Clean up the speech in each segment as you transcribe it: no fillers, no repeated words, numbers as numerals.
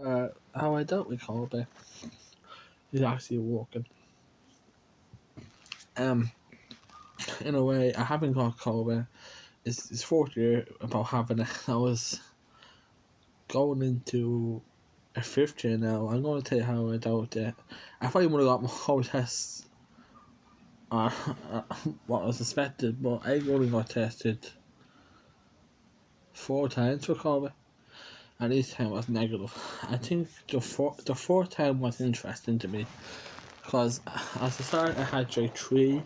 How I dealt with COVID is actually working. Um, in a way, I haven't got COVID. It's fourth year about having it. I was going into a fifth year now. I'm going to tell you how I dealt with it. I thought you would have got more COVID tests. Uh, what was suspected, but I only got tested 4 times for COVID, and each time was negative. I think the fourth time was interesting to me because at the start I had like three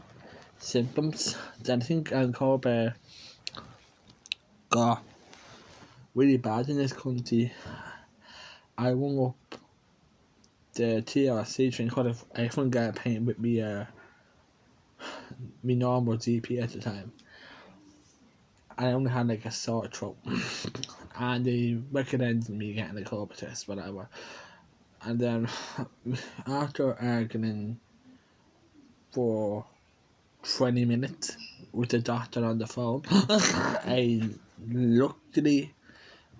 symptoms. Then I think COVID got really bad in this country. I rung up the TRC train because I couldn't get a pain with me normal GP at the time. I only had like a sore throat, and they recommended me getting a COVID test, whatever. And then after arguing for 20 minutes with the doctor on the phone, I luckily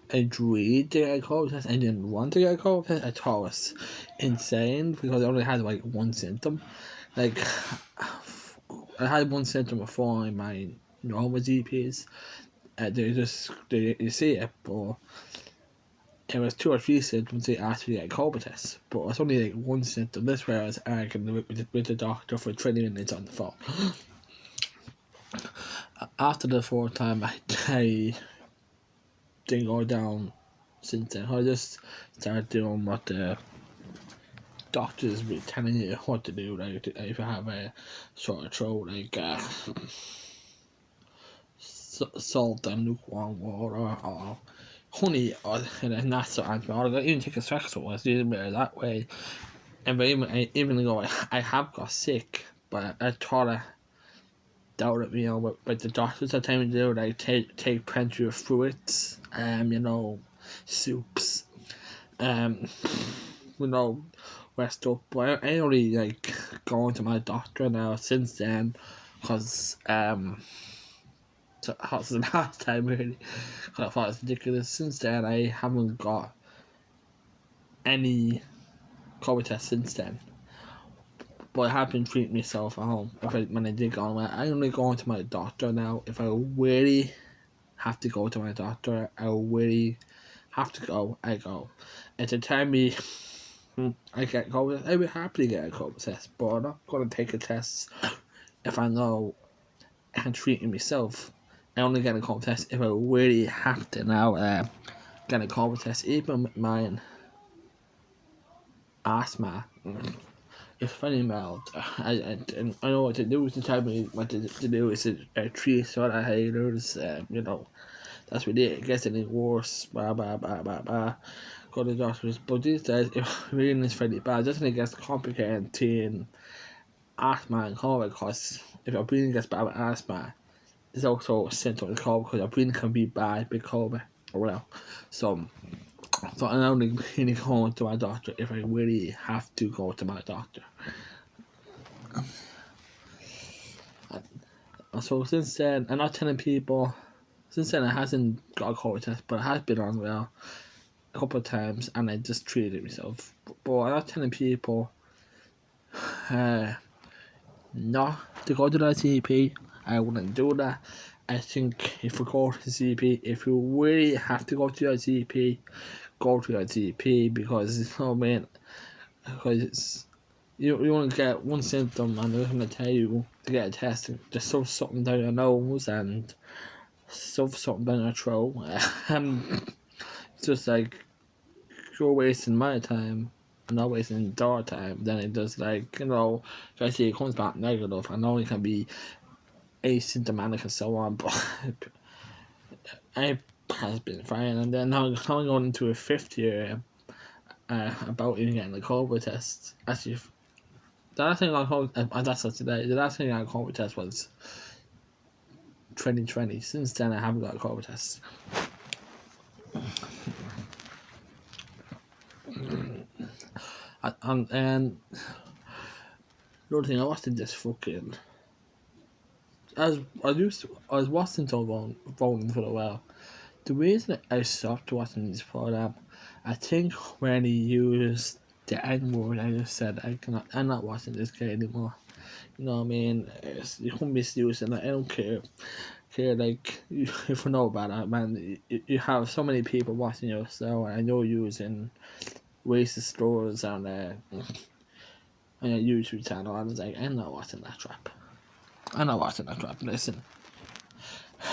agreed to get a COVID test. I didn't want to get a COVID test. I thought it was insane because I only had like one symptom. Like, I had one symptom before in my normal GPs. They see it, but it was two or three symptoms they asked me to get a COVID test. But it's only like one symptom. This where I was arguing with the doctor for 20 minutes on the phone. After the fourth time, I didn't go down since then. I just started doing what the doctors be telling you what to do. Like if you have a sort of throat, like salt and lukewarm water or honey or not so antibiotic. I even take a Strepsil. It's using it that way. And even though I have got sick, but I thought I doubted, but the doctors are telling me to do like take plenty of fruits, soups, um, rest up. But I only like going to my doctor now since then, because so that was the last time really. Cause I thought it was ridiculous. Since then, I haven't got any COVID test since then. But I have been treating myself at home. When I did go on, I only go to my doctor now. If I really have to go to my doctor, I really have to go, I go. And to tell me I get COVID, I would happily get a COVID test, but I'm not going to take a test if I know I'm treating myself. I only get a COVID test if I really have to now get a COVID test. Even with my asthma, it's funny mild. I know what to do to tell me what to do. Is a tree sort of haters, that's what it gets any worse, blah blah blah blah blah. Go to the doctors. But these days it really is fairly bad. Just it gets complicated to asthma and COVID, because if your breathing gets bad with asthma, it's also a symptom of COVID, because your breathing can be bad with COVID or well. So I only really go to my doctor if I really have to go to my doctor. So since then, I'm not telling people. Since then, I hasn't got a COVID test, but I has been on well a couple of times, and I just treated myself. But I'm not telling people not to go to the GP. I wouldn't do that. I think if you go to the GP, if you really have to go to your GP, go to your GP, because it's no man. Because it's you only get one symptom, and they're gonna tell you to get a test. Just shove something down your nose and shove something down your throat. It's just like you're wasting my time and not wasting their time. Then it just if I see it comes back negative, I know it can be asymptomatic and so on, but it has been fine. And then now I'm going into a fifth year about even getting the COVID test. Actually, the last thing I got COVID, that's not today. The last thing I got COVID test was 2020. Since then, I haven't got a COVID test. And the other thing, I watched this fucking. I was watching Tom voting for a while. The reason I stopped watching this program, I think when he used the N word, I just said I'm not watching this guy anymore. You know what I mean? You can misuse it. I don't care. Like if you know about it, man, you have so many people watching your show, and I know you're using racist slurs on your YouTube channel. I was like, I'm not watching that crap. I'm not watching that crap. Listen,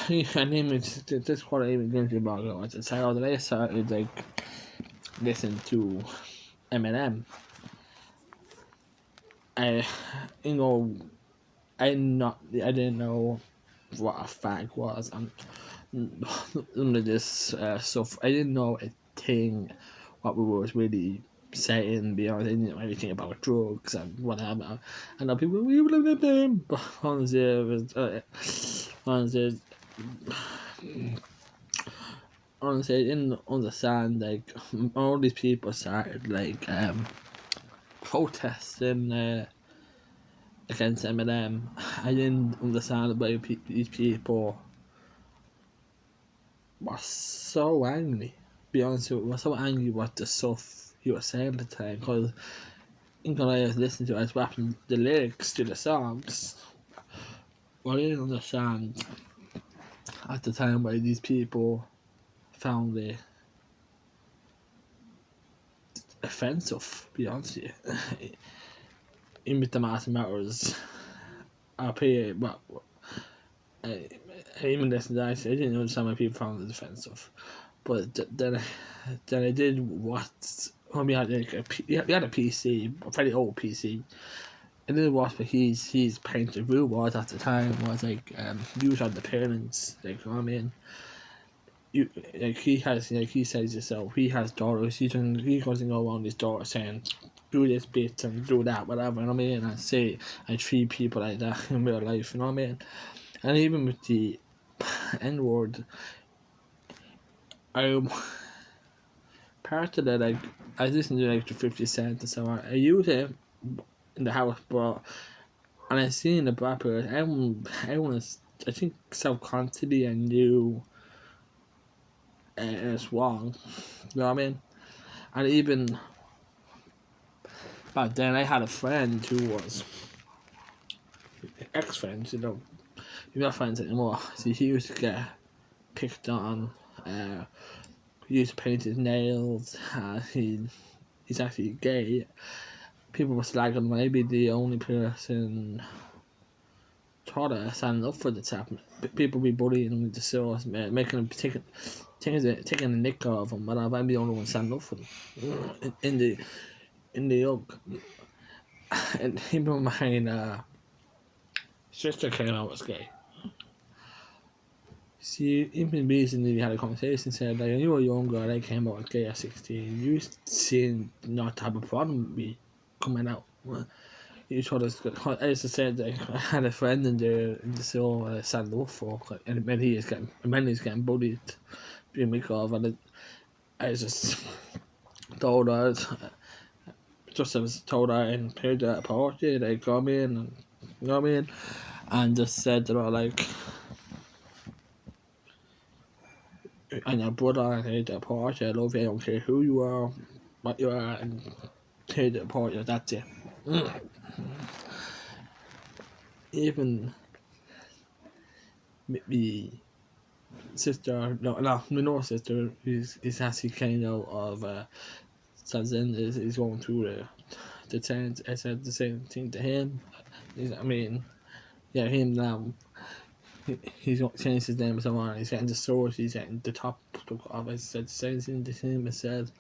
and even this what I even going to about it. Was the other day I started like listen to Eminem. I, you know, I didn't know what a fag was. Under this stuff, I didn't know a thing what we was really saying. Beyond, I didn't know anything about drugs and whatever. I know people we believe in them, but honestly, honestly, I didn't understand like all these people started like protesting against Eminem. I didn't understand why these people were so angry. Be honest with you, were so angry with the stuff he was saying at the time because when I was listening to it, I was rapping the lyrics to the songs. Well, I didn't understand at the time why these people found it offensive. Be honest with you. In with the matters, I pay, but I, even listening to that, I didn't understand why people found it offensive. But then I did what. When we had like we had a PC, a very old PC. I did watch what he's painted rule was at the time was like used on the parents, like you know what I mean. You like he has like he says himself, he has daughters, he doesn't go around his daughter saying do this bit and do that, whatever, you know what I mean? And say and treat people like that in real life, you know what I mean? And even with the N word, I part of that like I listened to like the 50 Cent and so on. I use it in the house, but and I seen the rappers, everyone is I think subconsciously I knew it's wrong. You know what I mean? And even back then I had a friend who was ex friends, you know. He's not friends anymore. So he used to get picked on, he used to paint his nails, he's actually gay. People were slagging maybe the only person taught us standing up for the tap. People be bullying him with the stores, making him taking the nick of him, but I'm the only one standing up for them in the yoke. And even my sister came out as gay. See, even recently we had a conversation said like when you were younger and I came out as gay at 16, you seemed not to have a problem with me coming out. You told us, I used to say that I had a friend in the show stand up for, and when he's getting bullied, being weak of, and I just told her, just I was told her and paid her a party, they come in, and you know what I mean, and just said to her like, and your brother, I paid a party, I love you, I don't care who you are, what you are, and paid a party, that's it. Even me sister, no, my sister is actually kind of Sanzen is going through the tent. I said the same thing to him. I mean, yeah, him now. He's got changed his name or someone. He's getting the sword. He's getting the top of. I said the same thing to him. I said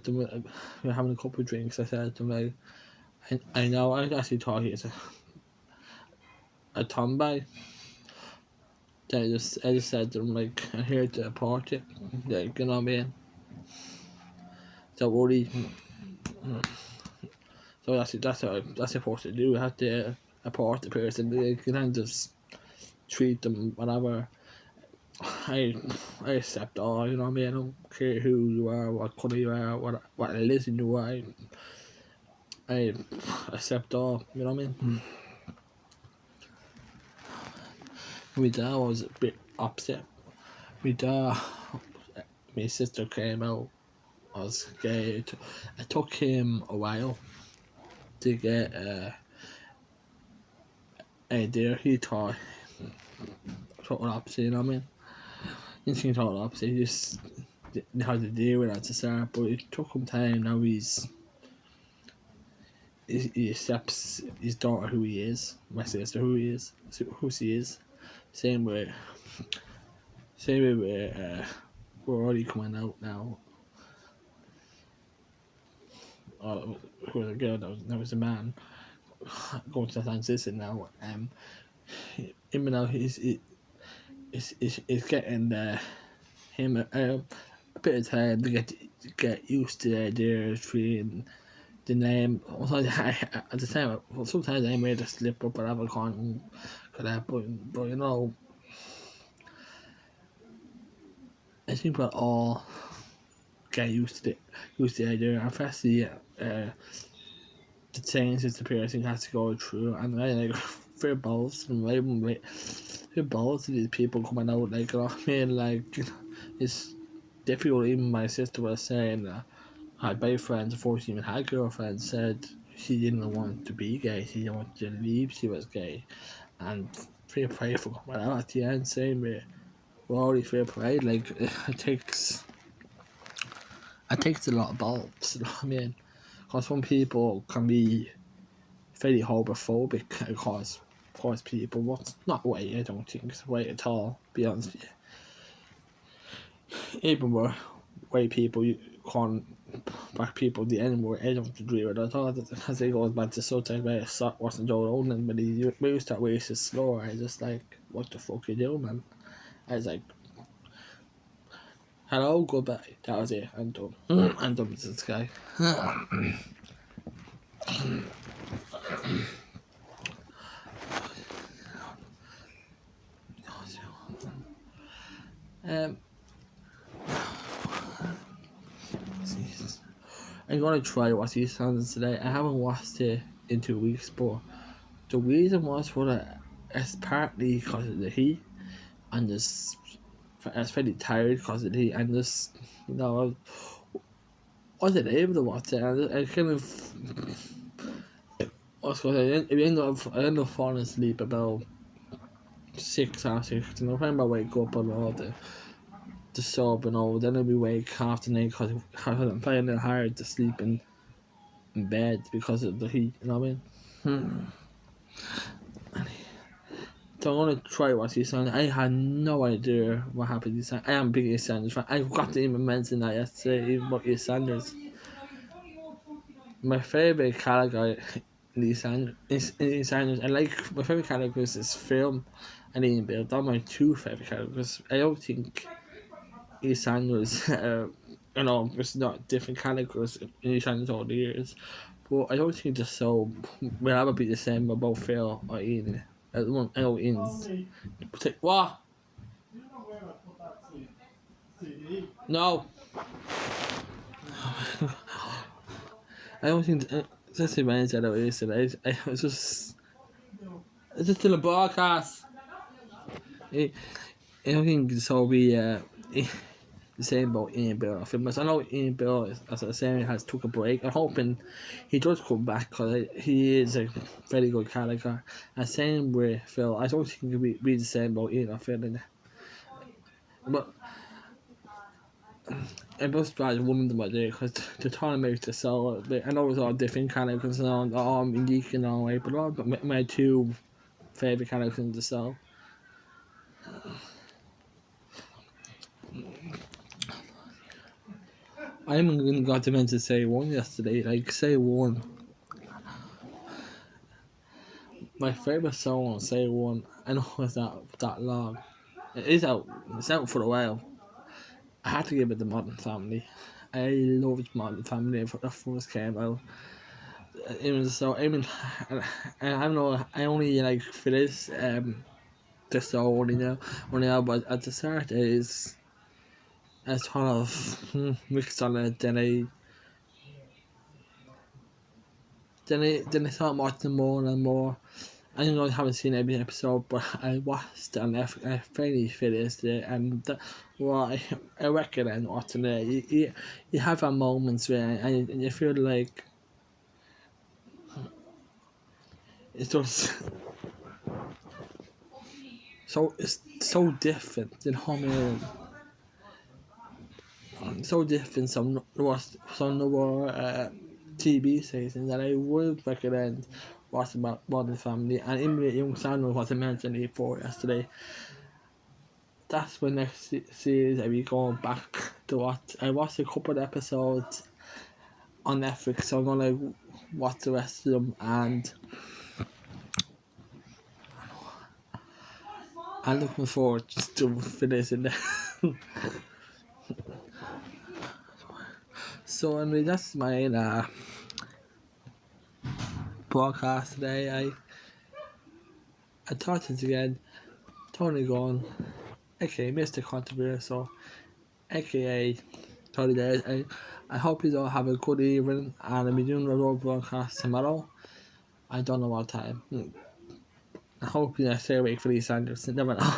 to him, we are having a couple of drinks. I said to him like, I know. I actually thought he was a tomboy. I just said to him like, I'm here to party. Like, you know what I mean? Don't worry. So that's supposed to do. You have to support the person. You can't just treat them whatever. I I accept all. You know what I mean. I don't care who you are, what colour you are, what religion you are. I accept all. You know what I mean. My dad was a bit upset. My dad, my sister came out was gay. It took him a while to get there. He thought total opposite, you know what I mean? He didn't think total opposite, he just didn't know how to deal with it at the start, but it took him time. Now he accepts his daughter who he is, my sister who she is. Same with we're already coming out now. Who was a girl that was a man going to transition now. Even though he's getting him a bit of time to get used to the idea of treating the name. At the time, sometimes I made a slip up or have a con for that, but you know, I think we're all get used to the idea, and especially the changes the person has to go through, and I like fair balls and fair balls to these people coming out, like, you know what I mean, like, it's difficult. Even my sister was saying that her boyfriend, before she even had girlfriend, said she didn't want to be gay, she didn't want to believe she was gay, and fair play for coming out at the end, same way. We're already fair play, like, it takes a lot of balls, you know what I mean? Because some people can be very homophobic because people, what's not way, I don't think it's way at all, to be honest with you. Even more way people you call black people the N word, I don't agree with it at all, because it goes back to something where it wasn't Joe Rogan, but he used that racist slur. I just like, what the fuck you doing, man? I was like, hello, goodbye. That was it. I'm done. I'm done with this guy. I'm gonna try watch these songs today. I haven't watched it in 2 weeks, but the reason was for that it's partly because of the heat, and just I was very tired because of the heat, and just, you know, I wasn't able to watch it. I kind of I ended up falling asleep about 6 hours. And I remember I wake up and all the sob and all. Then I'll be awake half the night because I'm finding it hard to sleep in bed because of the heat. You know what I mean? So I'm gonna try watch these songs. I had no idea what happened to these songs. I am a big Ian Sanders fan. I forgot to even mention that yesterday, even about Ian Sanders. My favourite category in Ian Sanders, I like, my favourite categories is film and Ian Bill. They're my two favourite categories. I don't think Ian Sanders, you know, it's not different categories in Ian Sanders all the years, but I don't think they're so, will ever be the same about Phil or Ian. I know Ian's. What? No. I don't think. That's the man said it yesterday. I was just. It's just in the broadcast. I don't think so. Be the same about Ian Bill. I know Ian Bill, as I was saying, has took a break. I'm hoping he does come back because he is a very good character. And same with Phil. I don't think it'll be the same about Ian or Phil. But it was bad woman about it because the tournament to sell it. I know it's all different characters and all unique and all way, but all my two favourite characters to sell. I even got to mention Say One yesterday. Like, Say One, my favourite song on Say One. I know it's not that long. It is out. It's out for a while. I had to give it the Modern Family. I loved Modern Family when it first came out. It was so. I mean, I don't know. I only like for this just so only now, but at the start is a ton of mixed on it. Then I started watching more and more, I know I haven't seen every episode, but I watched on I fairly fit yesterday, and well, I recommend watching it. You have our moments where and you feel like it's just it's so different than how many so different some more TV stations that I would recommend watching about Modern Family, and even the Young Son was what I mentioned before yesterday. That's my next series I'll be going back to watch. I watched a couple of episodes on Netflix, so I'm gonna watch the rest of them, and I'm looking forward just to finishing them. So anyway, that's my broadcast today. I thought it again. Tony Gunn, aka Mr. Controversial, aka Tony Days. I hope you all have a good evening, and I'll be doing a road broadcast tomorrow. I don't know what time. I hope you stay awake for these Sanders. Never know.